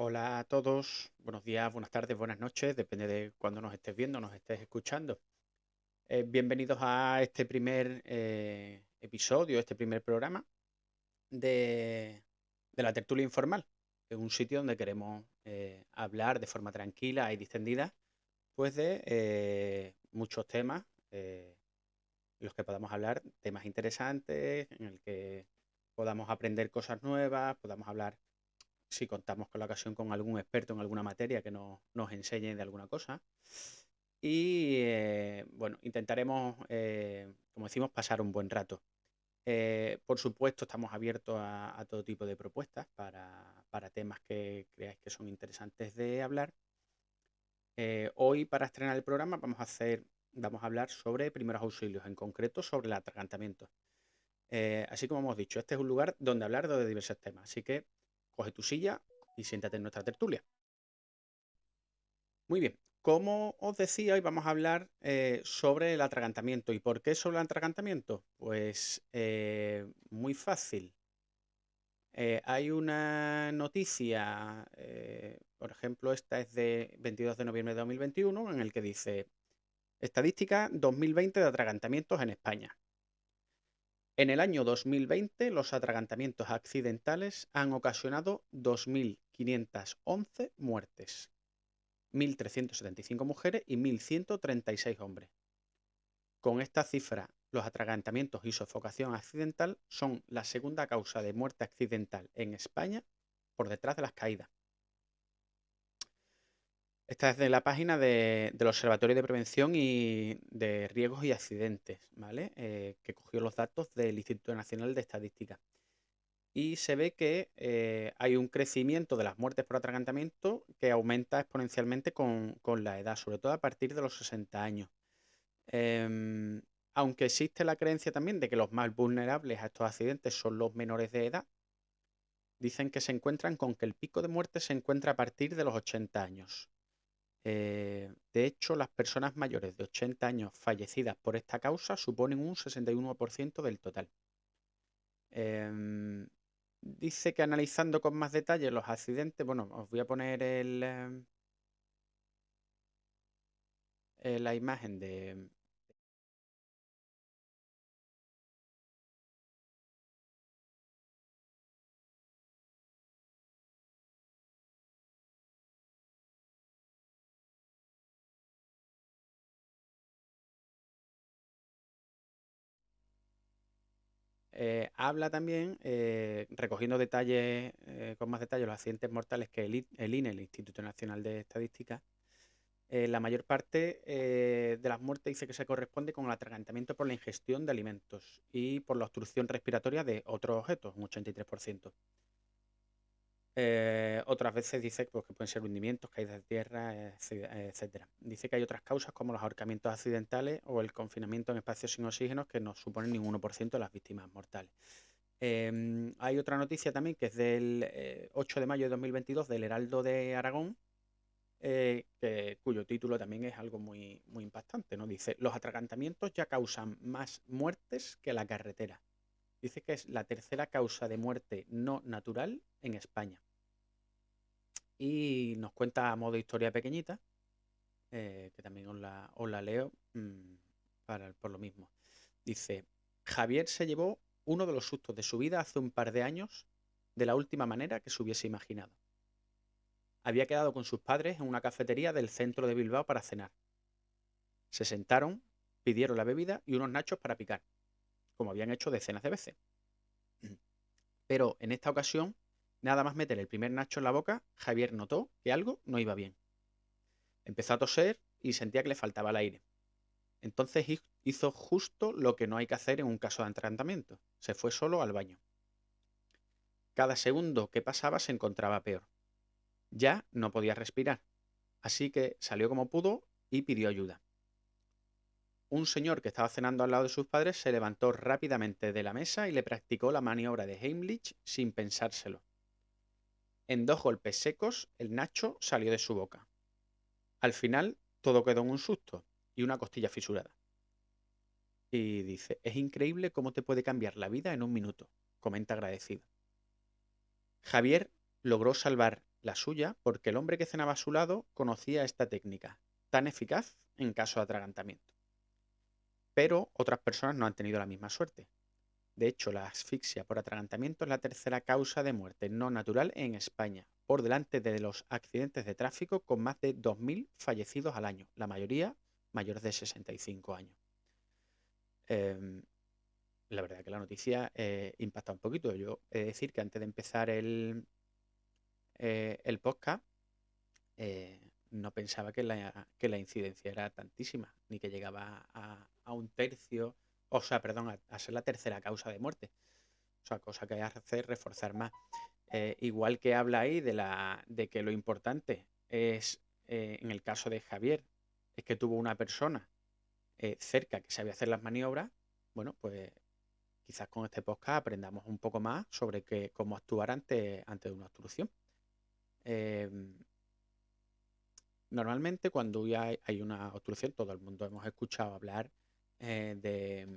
Hola a todos, buenos días, buenas tardes, buenas noches, depende de cuándo nos estés viendo, nos estés escuchando. Bienvenidos a este primer episodio, este primer programa de, de la tertulia informal, que es un sitio donde queremos hablar de forma tranquila y distendida, pues de muchos temas, en los que podamos hablar, temas interesantes, en el que podamos aprender cosas nuevas, podamos hablar si contamos con la ocasión con algún experto en alguna materia que nos enseñe de alguna cosa. Y bueno, intentaremos, como decimos, pasar un buen rato. Por supuesto, estamos abiertos a todo tipo de propuestas para temas que creáis que son interesantes de hablar. Hoy, para estrenar el programa, vamos a hablar sobre primeros auxilios, en concreto sobre el atragantamiento. Así como hemos dicho, este es un lugar donde hablar de diversos temas. Así que coge tu silla y siéntate en nuestra tertulia. Muy bien, como os decía, hoy vamos a hablar sobre el atragantamiento. ¿Y por qué sobre el atragantamiento? Pues muy fácil. Hay una noticia, por ejemplo, esta es de 22 de noviembre de 2021, en el que dice: Estadística 2020 de atragantamientos en España. En el año 2020, los atragantamientos accidentales han ocasionado 2.511 muertes, 1.375 mujeres y 1.136 hombres. Con esta cifra, los atragantamientos y sofocación accidental son la segunda causa de muerte accidental en España, por detrás de las caídas. Esta es de la página del Observatorio de Prevención y de Riesgos y Accidentes, ¿vale? Que cogió los datos del Instituto Nacional de Estadística. Y se ve que hay un crecimiento de las muertes por atragantamiento que aumenta exponencialmente con la edad, sobre todo a partir de los 60 años. Em, Aunque existe la creencia también de que los más vulnerables a estos accidentes son los menores de edad, dicen que se encuentran con que el pico de muerte se encuentra a partir de los 80 años. De hecho, las personas mayores de 80 años fallecidas por esta causa suponen un 61% del total. Em, Dice que analizando con más detalle los accidentes, bueno, os voy a poner la imagen de... Habla también, recogiendo detalles, con más detalle, los accidentes mortales que el INE, el Instituto Nacional de Estadística, la mayor parte de las muertes dice que se corresponde con el atragantamiento por la ingestión de alimentos y por la obstrucción respiratoria de otros objetos, un 83%. Otras veces dice pues, que pueden ser hundimientos, caídas de tierra, etcétera. Dice que hay otras causas como los ahorcamientos accidentales o el confinamiento en espacios sin oxígeno que no suponen ni un 1% de las víctimas mortales. Hay otra noticia también que es del 8 de mayo de 2022 del Heraldo de Aragón, cuyo título también es algo muy, muy impactante, ¿no? Dice: los atragantamientos ya causan más muertes que la carretera. Dice que es la tercera causa de muerte no natural en España. Y nos cuenta a modo de historia pequeñita, que también os la leo por lo mismo. Dice: Javier se llevó uno de los sustos de su vida hace un par de años de la última manera que se hubiese imaginado. Había quedado con sus padres en una cafetería del centro de Bilbao para cenar. Se sentaron, pidieron la bebida y unos nachos para picar, como habían hecho decenas de veces. Pero en esta ocasión, nada más meter el primer nacho en la boca, Javier notó que algo no iba bien. Empezó a toser y sentía que le faltaba el aire. Entonces hizo justo lo que no hay que hacer en un caso de atragantamiento. Se fue solo al baño. Cada segundo que pasaba se encontraba peor. Ya no podía respirar, así que salió como pudo y pidió ayuda. Un señor que estaba cenando al lado de sus padres se levantó rápidamente de la mesa y le practicó la maniobra de Heimlich sin pensárselo. En 2 golpes secos, el nacho salió de su boca. Al final, todo quedó en un susto y una costilla fisurada. Y dice, es increíble cómo te puede cambiar la vida en un minuto, comenta agradecido. Javier logró salvar la suya porque el hombre que cenaba a su lado conocía esta técnica, tan eficaz en caso de atragantamiento. Pero otras personas no han tenido la misma suerte. De hecho, la asfixia por atragantamiento es la tercera causa de muerte no natural en España, por delante de los accidentes de tráfico, con más de 2.000 fallecidos al año, la mayoría mayores de 65 años. Em, la verdad que la noticia impacta un poquito. Yo he de decir que antes de empezar el podcast, no pensaba que la incidencia era tantísima, ni que llegaba a un tercio, o sea, perdón, a ser la tercera causa de muerte. O sea, cosa que hace reforzar más. Igual que habla ahí de que lo importante es, en el caso de Javier, es que tuvo una persona cerca que sabía hacer las maniobras. Bueno, pues quizás con este podcast aprendamos un poco más sobre cómo actuar ante una obstrucción. Eh, Normalmente cuando hay una obstrucción, todo el mundo hemos escuchado hablar de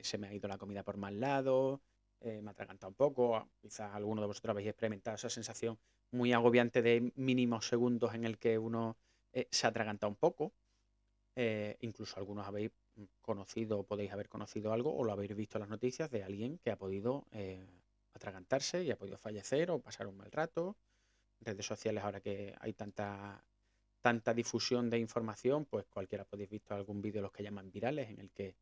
se me ha ido la comida por mal lado, me ha atragantado un poco. Quizás alguno de vosotros habéis experimentado esa sensación muy agobiante de mínimos segundos en el que uno se atraganta un poco. Incluso algunos habéis conocido o podéis haber conocido algo o lo habéis visto en las noticias de alguien que ha podido atragantarse y ha podido fallecer o pasar un mal rato. Redes sociales, ahora que hay tanta difusión de información, pues cualquiera podéis visto algún vídeo de los que llaman virales, en el que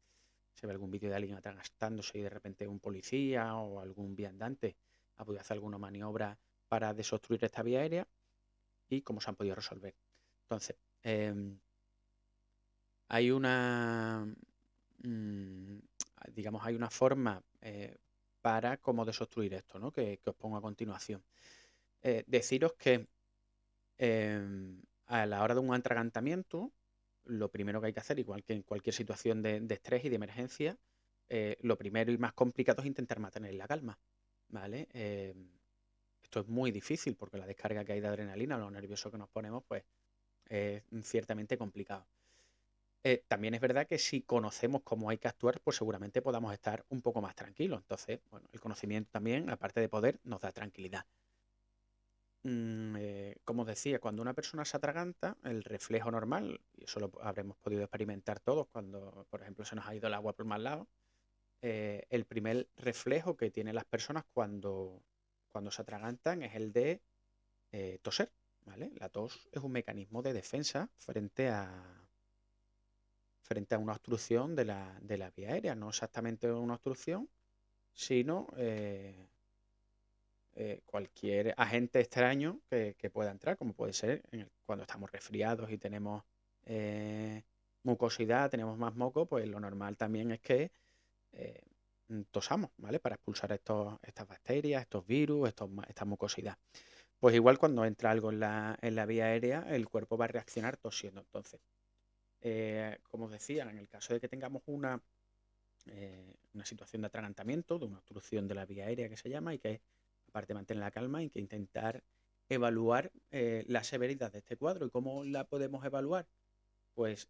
se ve algún vídeo de alguien atragantándose y de repente un policía o algún viandante ha podido hacer alguna maniobra para desobstruir esta vía aérea y cómo se han podido resolver. Entonces, hay una, mm, digamos, hay una forma para cómo desobstruir esto, ¿no? Que os pongo a continuación. Deciros que a la hora de un atragantamiento, lo primero que hay que hacer, igual que en cualquier situación de estrés y de emergencia, lo primero y más complicado es intentar mantener la calma, ¿vale? Esto es muy difícil porque la descarga que hay de adrenalina, lo nervioso que nos ponemos, pues es ciertamente complicado. También es verdad que si conocemos cómo hay que actuar, pues seguramente podamos estar un poco más tranquilos. Entonces, bueno, el conocimiento también, aparte de poder, nos da tranquilidad. Como os decía, cuando una persona se atraganta, el reflejo normal, y eso lo habremos podido experimentar todos cuando, por ejemplo, se nos ha ido el agua por mal lado, el primer reflejo que tienen las personas cuando se atragantan es el de toser, ¿vale? La tos es un mecanismo de defensa frente a una obstrucción de la vía aérea, no exactamente una obstrucción, sino cualquier agente extraño que pueda entrar, como puede ser cuando estamos resfriados y tenemos mucosidad, tenemos más moco, pues lo normal también es que eh, tosamos, ¿vale? Para expulsar estas bacterias, estos virus, esta mucosidad. Pues igual cuando entra algo en la vía aérea, el cuerpo va a reaccionar tosiendo. Entonces, como os decía, en el caso de que tengamos una situación de atragantamiento, de una obstrucción de la vía aérea que se llama, y que aparte de mantener la calma, hay que intentar evaluar la severidad de este cuadro. ¿Y cómo la podemos evaluar? Pues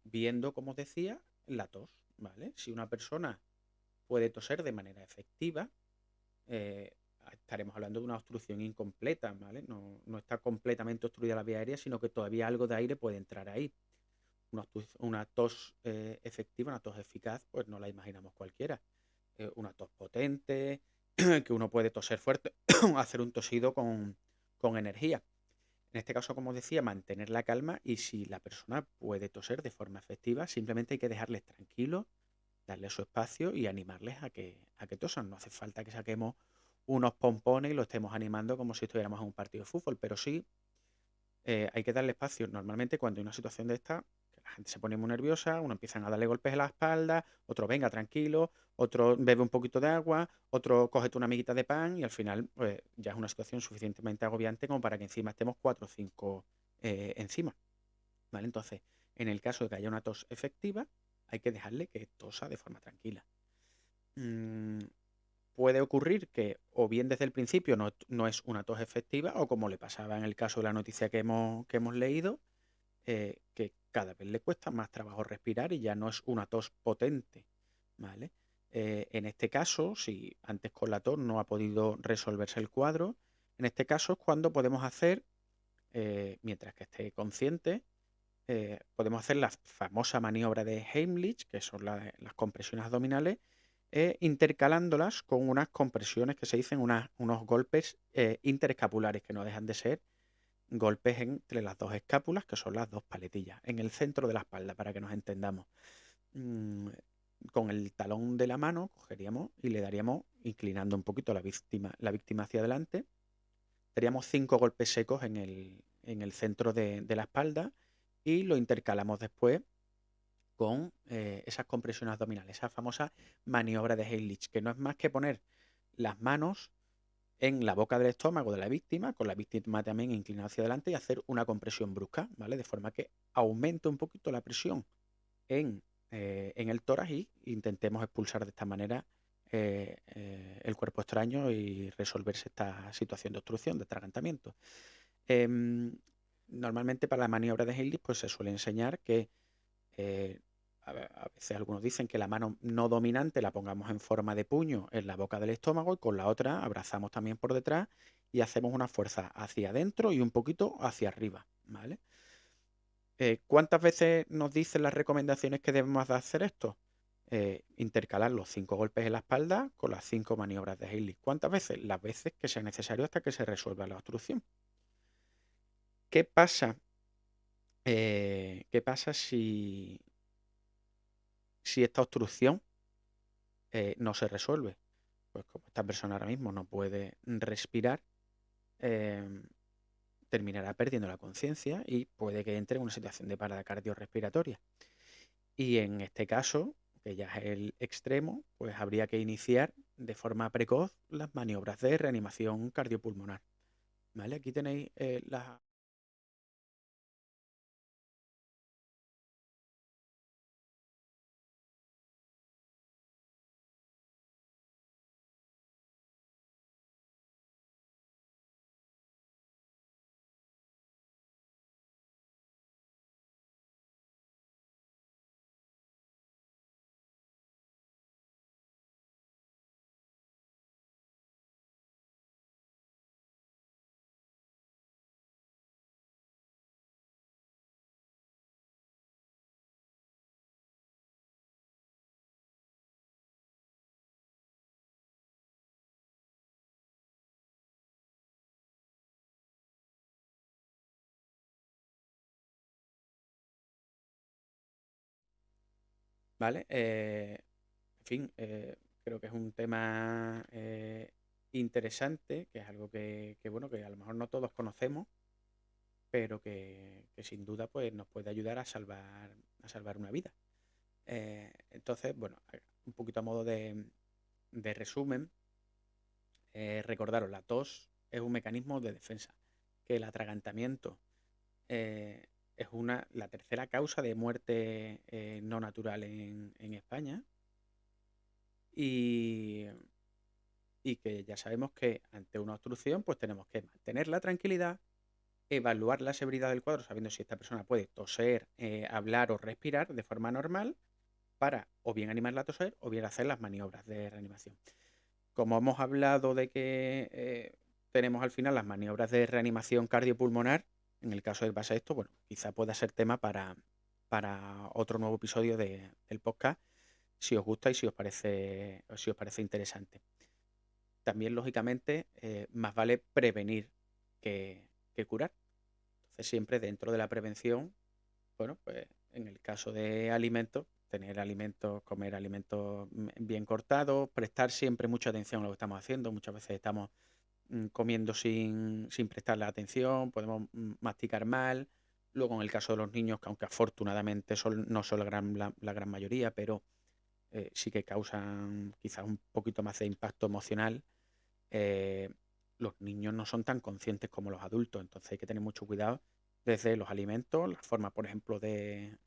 viendo, como os decía, la tos, ¿vale? Si una persona puede toser de manera efectiva, eh, estaremos hablando de una obstrucción incompleta, ¿vale? No está completamente obstruida la vía aérea, sino que todavía algo de aire puede entrar ahí. Una tos efectiva, una tos eficaz, pues no la imaginamos cualquiera. Una tos potente, que uno puede toser fuerte, hacer un tosido con energía. En este caso, como os decía, mantener la calma, y si la persona puede toser de forma efectiva, simplemente hay que dejarles tranquilos, darles su espacio y animarles a que tosan. No hace falta que saquemos unos pompones y lo estemos animando como si estuviéramos en un partido de fútbol, pero sí hay que darle espacio. Normalmente cuando hay una situación de esta, que la gente se pone muy nerviosa, uno empiezan a darle golpes en la espalda, otro venga tranquilo, otro bebe un poquito de agua, otro cógete una amiguita de pan, y al final pues ya es una situación suficientemente agobiante como para que encima estemos 4 o 5 encima, ¿vale? Entonces En el caso de que haya una tos efectiva, hay que dejarle que tosa de forma tranquila. Mm, Puede ocurrir que o bien desde el principio no es una tos efectiva, o como le pasaba en el caso de la noticia que hemos leído, que cada vez le cuesta más trabajo respirar y ya no es una tos potente, ¿vale? En este caso, si antes con la tos no ha podido resolverse el cuadro, en este caso es cuando podemos hacer, mientras que esté consciente, podemos hacer la famosa maniobra de Heimlich, que son las compresiones abdominales, intercalándolas con unas compresiones que se dicen unos golpes interescapulares, que no dejan de ser golpes entre las dos escápulas, que son las dos paletillas, en el centro de la espalda, para que nos entendamos. Mm, con el talón de la mano cogeríamos y le daríamos, inclinando un poquito la víctima hacia adelante, daríamos 5 golpes secos en el centro de la espalda, y lo intercalamos después con esas compresiones abdominales, esa famosa maniobra de Heimlich, que no es más que poner las manos en la boca del estómago de la víctima, con la víctima también inclinada hacia adelante, y hacer una compresión brusca, ¿vale? De forma que aumente un poquito la presión en el tórax, y intentemos expulsar de esta manera el cuerpo extraño y resolverse esta situación de obstrucción, de atragantamiento. Em, Normalmente para la maniobra de Heimlich pues se suele enseñar que eh, a veces algunos dicen que la mano no dominante la pongamos en forma de puño en la boca del estómago, y con la otra abrazamos también por detrás y hacemos una fuerza hacia adentro y un poquito hacia arriba, ¿vale? ¿Cuántas veces nos dicen las recomendaciones que debemos de hacer esto? Intercalar los 5 golpes en la espalda con las 5 maniobras de Heimlich. ¿Cuántas veces? Las veces que sea necesario hasta que se resuelva la obstrucción. ¿Qué pasa? ¿Qué pasa si esta obstrucción no se resuelve? Pues como esta persona ahora mismo no puede respirar, em, terminará perdiendo la conciencia y puede que entre en una situación de parada cardiorrespiratoria. Y en este caso, que ya es el extremo, pues habría que iniciar de forma precoz las maniobras de reanimación cardiopulmonar. ¿Vale? Aquí tenéis las... ¿Vale? En fin, creo que es un tema interesante, que es algo bueno, que a lo mejor no todos conocemos, pero que sin duda pues, nos puede ayudar a salvar una vida. Entonces, bueno, un poquito a modo de resumen, recordaros, la tos es un mecanismo de defensa, que el atragantamiento es la tercera causa de muerte no natural en España, y, y que ya sabemos que ante una obstrucción pues tenemos que mantener la tranquilidad, evaluar la severidad del cuadro sabiendo si esta persona puede toser, hablar o respirar de forma normal, para o bien animarla a toser o bien hacer las maniobras de reanimación. Como hemos hablado de que tenemos al final las maniobras de reanimación cardiopulmonar, en el caso del pasa esto, bueno, quizá pueda ser tema para otro nuevo episodio del podcast, si os gusta y si os parece interesante. También, lógicamente, más vale prevenir que curar. Entonces, siempre dentro de la prevención, bueno, pues en el caso de alimentos, comer alimentos bien cortados, prestar siempre mucha atención a lo que estamos haciendo. Muchas veces estamos comiendo sin prestarle atención, podemos masticar mal. Luego, en el caso de los niños, que aunque afortunadamente no son la gran mayoría, pero sí que causan quizás un poquito más de impacto emocional, eh, los niños no son tan conscientes como los adultos, entonces hay que tener mucho cuidado desde los alimentos, la forma, por ejemplo, de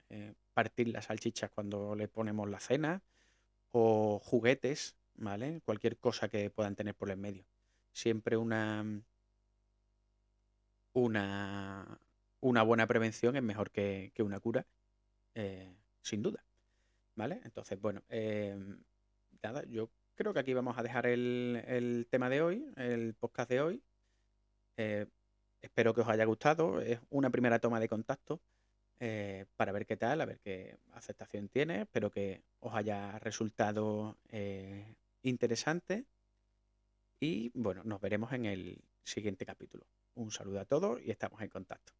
partir las salchichas cuando le ponemos la cena, o juguetes, ¿vale? Cualquier cosa que puedan tener por el medio. Siempre una, una buena prevención es mejor que una cura, sin duda, ¿vale? Entonces, bueno, nada, yo creo que aquí vamos a dejar el tema de hoy, el podcast de hoy. Eh, Espero que os haya gustado. Es una primera toma de contacto, para ver qué tal, a ver qué aceptación tiene. Espero que os haya resultado interesante. Y bueno, nos veremos en el siguiente capítulo. Un saludo a todos y estamos en contacto.